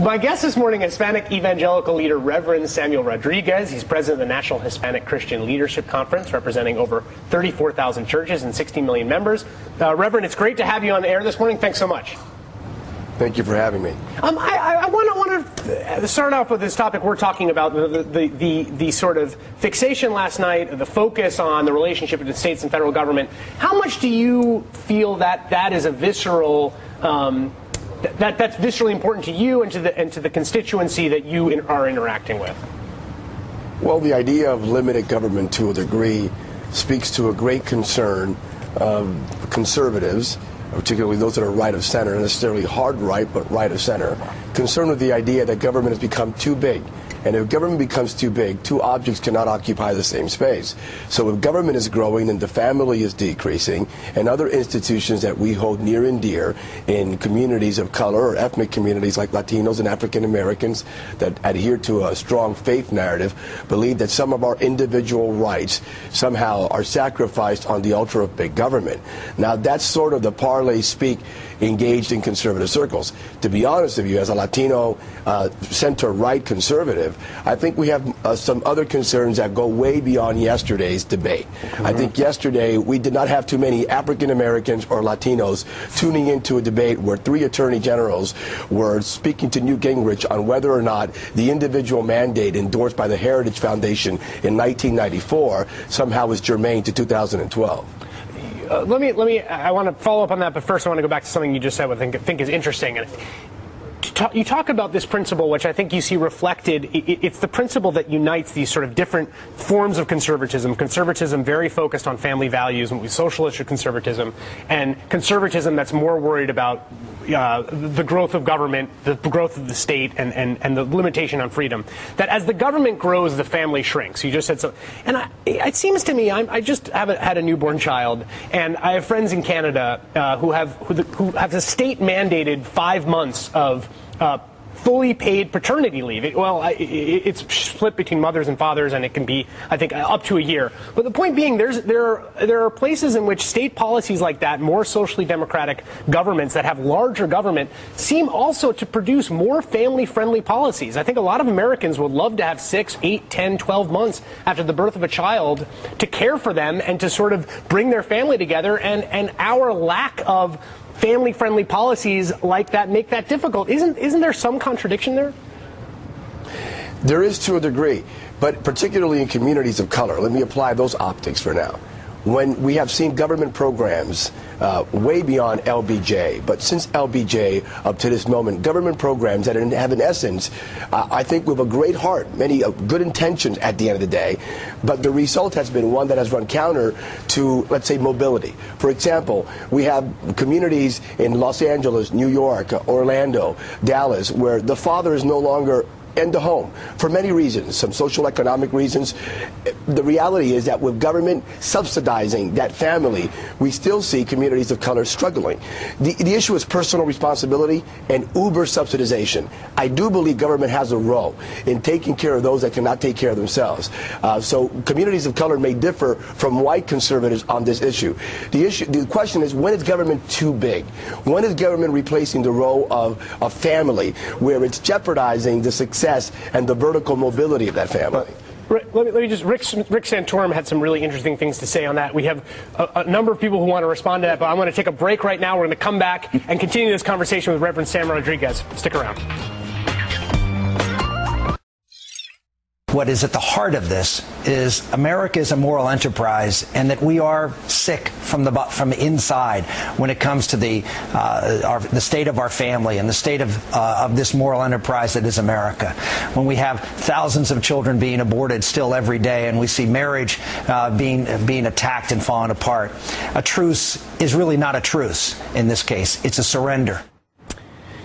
My guest this morning is Hispanic evangelical leader Reverend Samuel Rodriguez. He's president of the National Hispanic Christian Leadership Conference, representing over 34,000 churches and 16 million members. Reverend, it's great to have you on the air this morning. Thanks so much. Thank you for having me. I want to start off with this topic we're talking about, the sort of fixation last night, the focus on the relationship between states and federal government. How much do you feel that is a visceral, that's viscerally important to you and to the constituency that you are interacting with? Well, the idea of limited government to a degree speaks to a great concern of conservatives, particularly those that are right of center, not necessarily hard right, but right of center, concerned with the idea that government has become too big. And if government becomes too big, two objects cannot occupy the same space. So if government is growing, then the family is decreasing, and other institutions that we hold near and dear in communities of color or ethnic communities like Latinos and African Americans that adhere to a strong faith narrative believe that some of our individual rights somehow are sacrificed on the altar of big government. Now, that's sort of the parlay speak engaged in conservative circles. To be honest with you, as a Latino center-right conservative, I think we have some other concerns that go way beyond yesterday's debate. I think yesterday we did not have too many African Americans or Latinos tuning into a debate where three attorney generals were speaking to Newt Gingrich on whether or not the individual mandate endorsed by the Heritage Foundation in 1994 somehow is germane to 2012. I want to follow up on that, but first I want to go back to something you just said, which I think is interesting. And you talk about this principle, which I think you see reflected. It's the principle that unites these sort of different forms of conservatism. Conservatism very focused on family values, socialist conservatism, and conservatism that's more worried about the growth of government, the growth of the state, and the limitation on freedom. That as the government grows, the family shrinks. You just said so. And it seems to me, I just had a newborn child, and I have friends in Canada who have a state-mandated 5 months of fully paid paternity leave. It's split between mothers and fathers, and it can be, I think, up to a year. But the point being, there are places in which state policies like that, more socially democratic governments that have larger government, seem also to produce more family-friendly policies. I think a lot of Americans would love to have 6, 8, 10, 12 months after the birth of a child to care for them and to sort of bring their family together, and our lack of family-friendly policies like that make that difficult. Isn't there some contradiction there? There is to a degree, but particularly in communities of color. Let me apply those optics for now. When we have seen government programs way beyond LBJ, but since LBJ up to this moment, government programs that have in essence, I think with a great heart, many good intentions at the end of the day, but the result has been one that has run counter to, let's say, mobility. For example, we have communities in Los Angeles, New York, Orlando, Dallas, where the father is no longer in the home for many reasons, some social economic reasons. The reality is that with government subsidizing that family, we still see communities of color struggling. The issue is personal responsibility and uber subsidization. I do believe government has a role in taking care of those that cannot take care of themselves. So communities of color may differ from white conservatives on this issue. The question is, when is government too big? When is government replacing the role of a family where it's jeopardizing the success and the vertical mobility of that family? Let me just, Rick Santorum had some really interesting things to say on that. We have a number of people who want to respond to that, but I'm going to take a break right now. We're going to come back and continue this conversation with Reverend Sam Rodriguez. Stick around. What is at the heart of this is America is a moral enterprise, and that we are sick from the inside when it comes to the state of our family and the state of this moral enterprise that is America. When we have thousands of children being aborted still every day, and we see marriage being attacked and falling apart, a truce is really not a truce in this case. It's a surrender.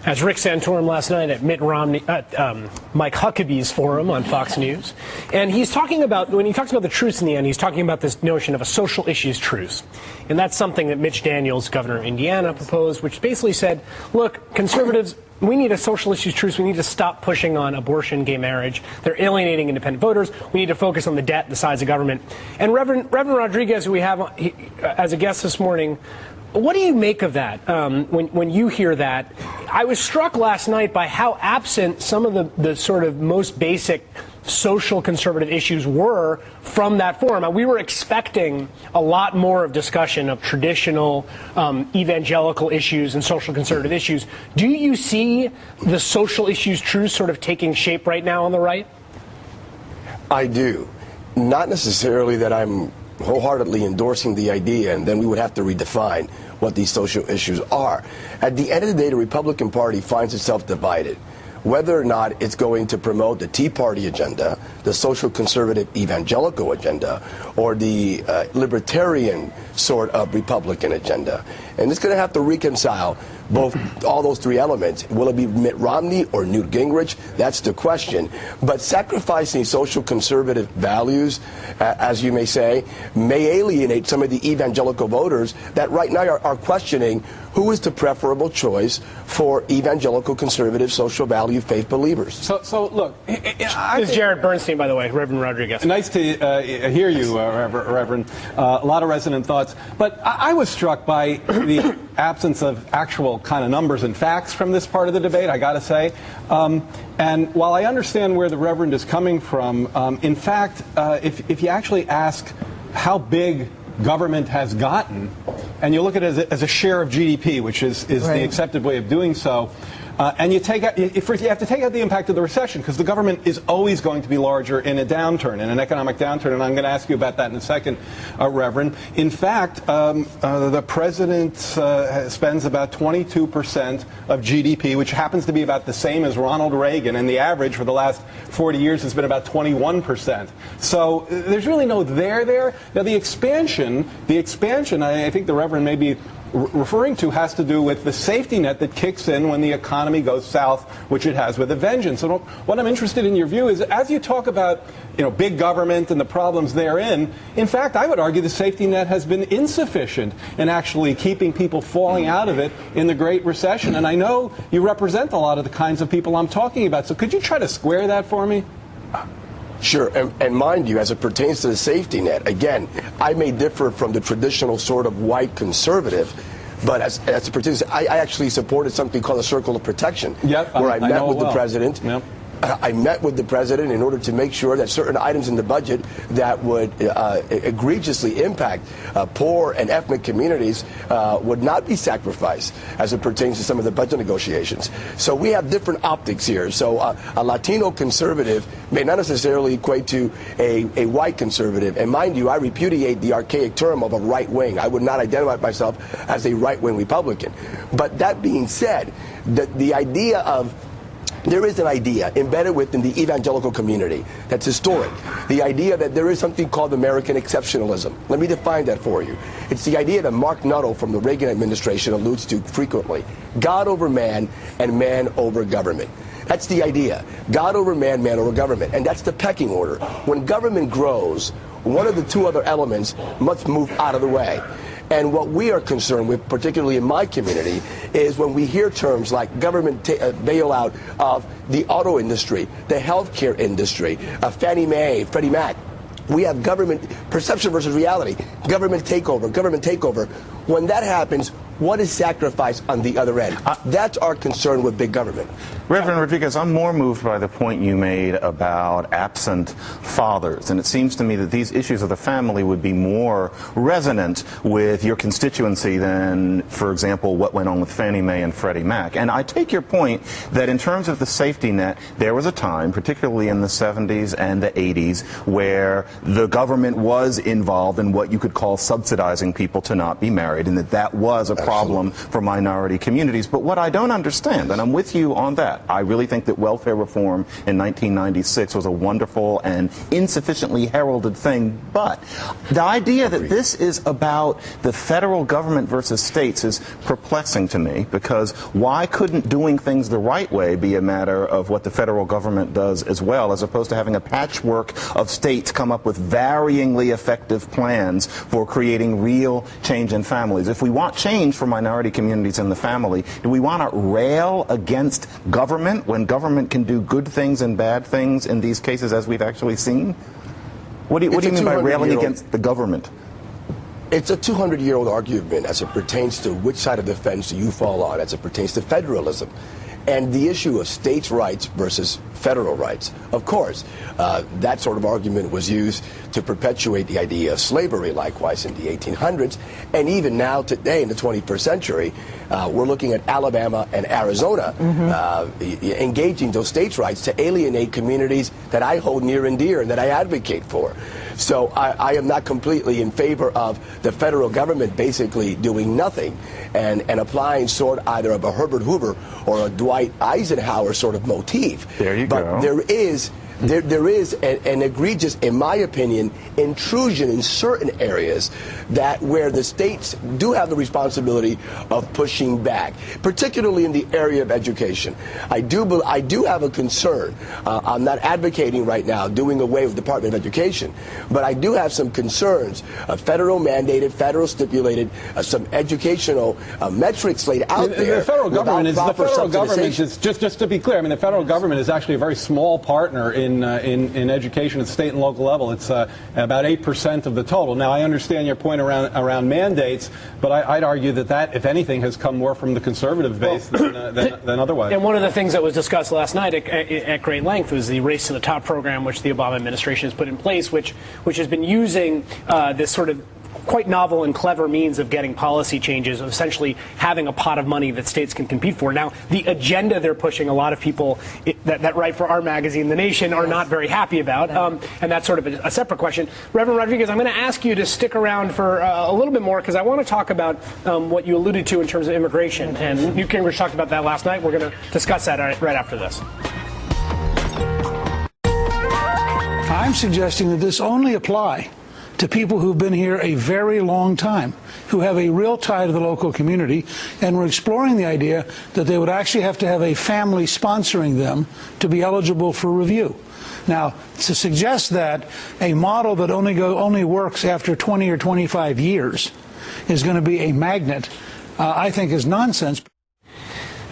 As Rick Santorum last night at Mike Huckabee's forum on Fox News. And he's talking about, when he talks about the truce in the end, he's talking about this notion of a social issues truce. And that's something that Mitch Daniels, governor of Indiana, proposed, which basically said, look, conservatives, we need a social issues truce. We need to stop pushing on abortion, gay marriage. They're alienating independent voters. We need to focus on the debt, the size of government. And Reverend Rodriguez, who we have as a guest this morning, What do you make of that when you hear that? I was struck last night by how absent some of the sort of most basic social conservative issues were from that forum. We were expecting a lot more of discussion of traditional evangelical issues and social conservative issues. Do you see the social issues truth sort of taking shape right now on the right? I do. Not necessarily that I'm wholeheartedly endorsing the idea, and then we would have to redefine what these social issues are. At the end of the day, the Republican Party finds itself divided. Whether or not it's going to promote the Tea Party agenda, the social conservative evangelical agenda, or the libertarian sort of Republican agenda. And it's going to have to reconcile all those three elements. Will it be Mitt Romney or Newt Gingrich? That's the question. But sacrificing social conservative values, as you may say, may alienate some of the evangelical voters that right now are questioning who is the preferable choice for evangelical conservative social value faith believers. So look, this is Jared Bernstein, by the way, Reverend Rodriguez. Nice to hear you, Reverend. A lot of resonant thoughts. But I was struck by the absence of actual kind of numbers and facts from this part of the debate, I got to say. And while I understand where the Reverend is coming from, in fact, if you actually ask how big government has gotten, and you look at it as a share of GDP, which is the accepted way of doing so, and you take out, you have to take out the impact of the recession, because the government is always going to be larger in a downturn, in an economic downturn, and I'm going to ask you about that in a second, Reverend. In fact, the president spends about 22% of GDP, which happens to be about the same as Ronald Reagan, and the average for the last 40 years has been about 21%. So there's really no there. Now the expansion, I think the Reverend may be referring to has to do with the safety net that kicks in when the economy goes south, which it has with a vengeance. So what I'm interested in your view is, as you talk about big government and the problems therein, in fact, I would argue the safety net has been insufficient in actually keeping people falling out of it in the Great Recession. And I know you represent a lot of the kinds of people I'm talking about. So could you try to square that for me? Sure, and mind you, as it pertains to the safety net, again, I may differ from the traditional sort of white conservative, but as it pertains, I actually supported something called a circle of protection, where I met with the president. Yep. I met with the president in order to make sure that certain items in the budget that would egregiously impact poor and ethnic communities would not be sacrificed as it pertains to some of the budget negotiations. So we have different optics here. So a Latino conservative may not necessarily equate to a white conservative. And mind you, I repudiate the archaic term of a right wing. I would not identify myself as a right-wing Republican. But that being said, the idea of there is an idea embedded within the evangelical community that's historic. The idea that there is something called American exceptionalism. Let me define that for you. It's the idea that Mark Nuttall from the Reagan administration alludes to frequently. God over man and man over government. That's the idea. God over man, man over government. And that's the pecking order. When government grows, one of the two other elements must move out of the way. And what we are concerned with, particularly in my community, is when we hear terms like government bailout of the auto industry, the healthcare industry, Fannie Mae, Freddie Mac. We have government perception versus reality, government takeover. When that happens, what is sacrificed on the other end? That's our concern with big government. Reverend Rodriguez, I'm more moved by the point you made about absent fathers. And it seems to me that these issues of the family would be more resonant with your constituency than, for example, what went on with Fannie Mae and Freddie Mac. And I take your point that in terms of the safety net, there was a time, particularly in the 70s and the 80s, where the government was involved in what you could call subsidizing people to not be married, and that was a problem for minority communities. But what I don't understand, and I'm with you on that, I really think that welfare reform in 1996 was a wonderful and insufficiently heralded thing. But the idea that this is about the federal government versus states is perplexing to me, because why couldn't doing things the right way be a matter of what the federal government does as well, as opposed to having a patchwork of states come up with varyingly effective plans for creating real change in families? If we want change for minority communities in the family, do we want to rail against government when government can do good things and bad things in these cases, as we've actually seen? What do you mean by railing against the government? It's a 200-year-old argument as it pertains to which side of the fence do you fall on as it pertains to federalism. And the issue of states' rights versus federal rights. Of course, that sort of argument was used to perpetuate the idea of slavery, likewise in the 1800s. And even now, today, in the 21st century, we're looking at Alabama and Arizona engaging those states' rights to alienate communities that I hold near and dear and that I advocate for. So I am not completely in favor of the federal government basically doing nothing and applying sort either of a Herbert Hoover or a Dwight Eisenhower sort of motif. There you but go. There is an egregious, in my opinion, intrusion in certain areas that where the states do have the responsibility of pushing back, particularly in the area of education. I do have a concern. I'm not advocating right now doing away with the Department of Education, but I do have some concerns. Federal mandated, federal stipulated, some educational metrics laid out there. The federal government is just to be clear. I mean, the federal government is actually a very small partner in education at state and local level. It's about 8% of the total. Now, I understand your point around mandates, but I'd argue that, if anything, has come more from the conservative base than otherwise. And one of the things that was discussed last night at great length was the Race to the Top program, which the Obama administration has put in place, which has been using this sort of quite novel and clever means of getting policy changes, of essentially having a pot of money that states can compete for. Now, the agenda they're pushing, a lot of people that write for our magazine, The Nation, are not very happy about, and that's sort of a separate question. Reverend Rodriguez, I'm going to ask you to stick around for a little bit more, because I want to talk about what you alluded to in terms of immigration. And Newt Gingrich talked about that last night. We're going to discuss that right after this. I'm suggesting that this only apply to people who've been here a very long time, who have a real tie to the local community, and we're exploring the idea that they would actually have to have a family sponsoring them to be eligible for review. Now, to suggest that a model that only works after 20 or 25 years is going to be a magnet, I think is nonsense.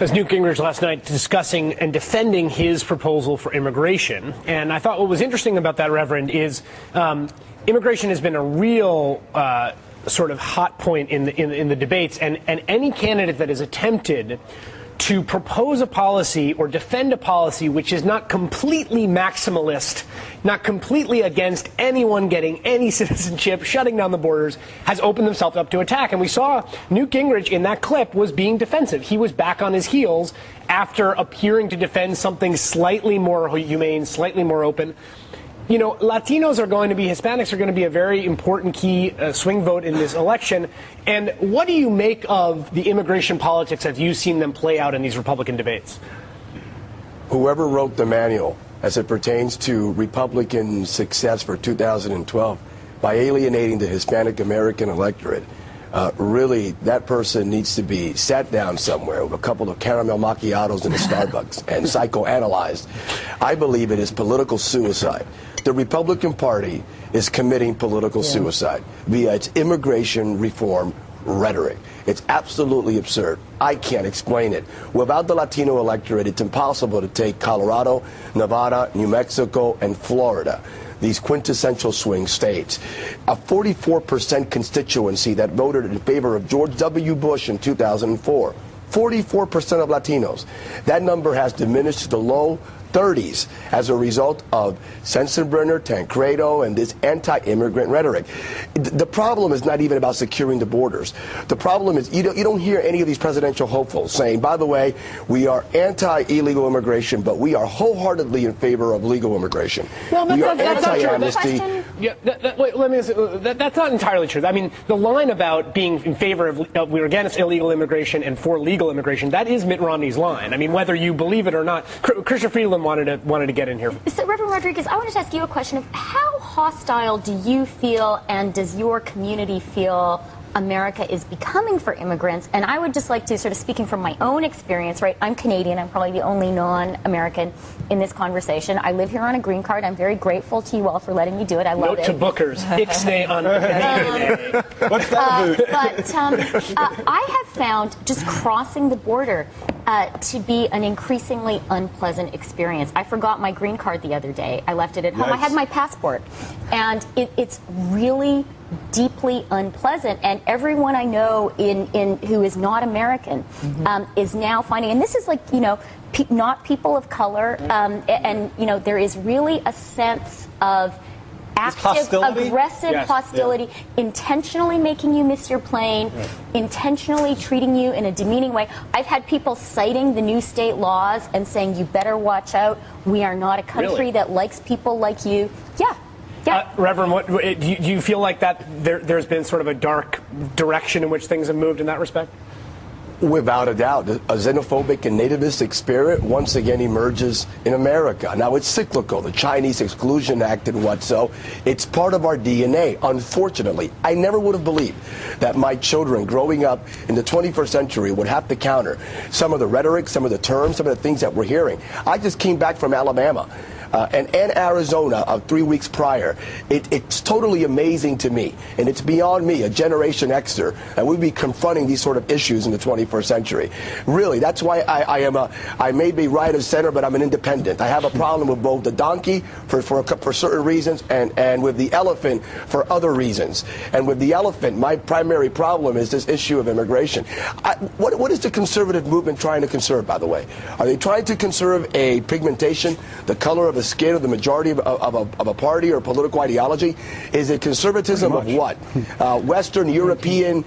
As Newt Gingrich last night discussing and defending his proposal for immigration. And I thought what was interesting about that, Reverend, is immigration has been a real sort of hot point in the debates, and any candidate that has attempted to propose a policy or defend a policy which is not completely maximalist, not completely against anyone getting any citizenship, shutting down the borders, has opened themselves up to attack. And we saw Newt Gingrich in that clip was being defensive. He was back on his heels after appearing to defend something slightly more humane, slightly more open. You know, Hispanics are going to be a very important key swing vote in this election. And what do you make of the immigration politics as you've seen them play out in these Republican debates? Whoever wrote the manual as it pertains to Republican success for 2012 by alienating the Hispanic American electorate, really, that person needs to be sat down somewhere with a couple of caramel macchiatos in a Starbucks and psychoanalyzed. I believe it is political suicide. The Republican Party is committing political suicide via its immigration reform rhetoric. It's absolutely absurd. I can't explain it. Without the Latino electorate, it's impossible to take Colorado, Nevada, New Mexico, and Florida, these quintessential swing states. A 44% constituency that voted in favor of George W. Bush in 2004. 44% of Latinos. That number has diminished to the low 30s as a result of Sensenbrenner, Tancredo, and this anti-immigrant rhetoric. The problem is not even about securing the borders. The problem is you don't hear any of these presidential hopefuls saying, by the way, we are anti-illegal immigration, but we are wholeheartedly in favor of legal immigration. Well, we are anti-amnesty. Yeah, that's not entirely true. I mean, the line about being in favor of we're against illegal immigration and for legal immigration, that is Mitt Romney's line. I mean, whether you believe it or not. Christopher Friedland wanted to get in here. So, Reverend Rodriguez, I wanted to ask you a question of how hostile do you feel and does your community feel America is becoming for immigrants? And I would just like to, sort of speaking from my own experience, right? I'm Canadian. I'm probably the only non-American in this conversation. I live here on a green card. I'm very grateful to you all for letting me do it. I love it. Note to Bookers. Ixnay on What's that about? But I have found just crossing the border, to be an increasingly unpleasant experience. I forgot my green card the other day. I left it at home. I had my passport. And it's really deeply unpleasant. And everyone I know in who is not American is now finding, and this is like, you know, not people of color, and, you know, there is really a sense of active, hostility? aggressive hostility, intentionally making you miss your plane, intentionally treating you in a demeaning way. I've had people citing the new state laws and saying, you better watch out. We are not a country that likes people like you. Yeah. Reverend, do you feel like that there's been sort of a dark direction in which things have moved in that respect? Without a doubt, a xenophobic and nativistic spirit once again emerges in America. Now, it's cyclical. The Chinese Exclusion Act and what so. It's part of our DNA, unfortunately. I never would have believed that my children growing up in the 21st century would have to counter some of the rhetoric, some of the terms, some of the things that we're hearing. I just came back from Alabama. And Arizona 3 weeks prior. It's totally amazing to me, and it's beyond me, a Generation Xer, and we'll be confronting these sort of issues in the 21st century. Really, that's why I may be right of center, but I'm an independent. I have a problem with both the donkey for certain reasons and with the elephant for other reasons. And with the elephant, my primary problem is this issue of immigration. What is the conservative movement trying to conserve, by the way? Are they trying to conserve a pigmentation, the color of the skin of the majority of a party or political ideology? Is it conservatism of what? Western European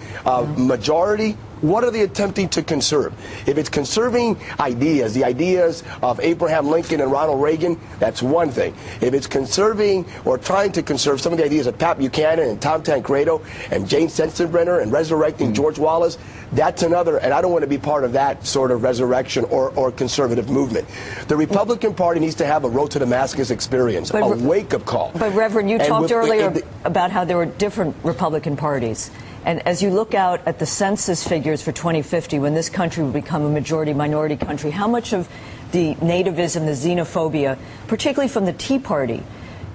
majority? What are they attempting to conserve? If it's conserving ideas, the ideas of Abraham Lincoln and Ronald Reagan, that's one thing. If it's conserving or trying to conserve some of the ideas of Pat Buchanan and Tom Tancredo and Jane Sensenbrenner and resurrecting George Wallace, that's another, and I don't want to be part of that sort of resurrection or conservative movement. The Republican Party needs to have a road to Damascus experience, a wake-up call. But Reverend, you talked earlier about how there were different Republican parties. And as you look out at the census figures for 2050, when this country will become a majority-minority country, how much of the nativism, the xenophobia, particularly from the Tea Party,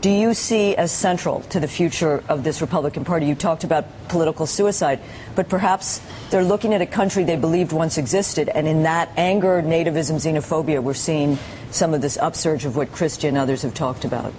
do you see as central to the future of this Republican Party? You talked about political suicide, but perhaps they're looking at a country they believed once existed, and in that anger, nativism, xenophobia, we're seeing some of this upsurge of what Christian and others have talked about.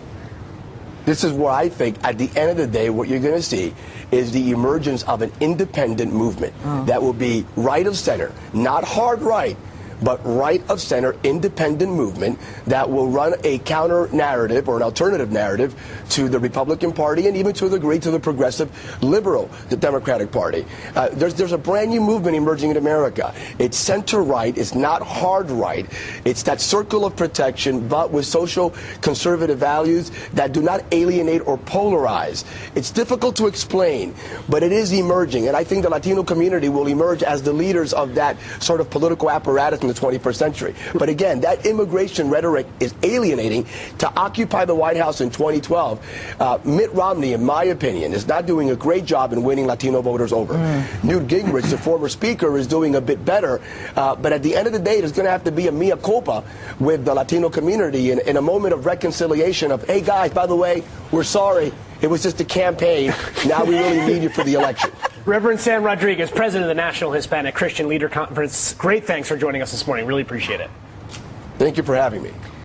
This is where I think, at the end of the day, what you're going to see is the emergence of an independent movement that will be right of center, not hard right, but right of center, independent movement that will run a counter narrative or an alternative narrative to the Republican Party and even to a degree to the progressive liberal, the Democratic Party. There's a brand new movement emerging in America. It's center right. It's not hard right. It's that circle of protection, but with social conservative values that do not alienate or polarize. It's difficult to explain, but it is emerging. And I think the Latino community will emerge as the leaders of that sort of political apparatus in the 21st century. But again, that immigration rhetoric is alienating. To occupy the White House in 2012, Mitt Romney, in my opinion, is not doing a great job in winning Latino voters over. Newt Gingrich, the former speaker, is doing a bit better. But at the end of the day, there's going to have to be a mea culpa with the Latino community in a moment of reconciliation of, hey, guys, by the way, we're sorry. It was just a campaign. Now we really need you for the election. Reverend Sam Rodriguez, president of the National Hispanic Christian Leader Conference. Great thanks for joining us this morning. Really appreciate it. Thank you for having me.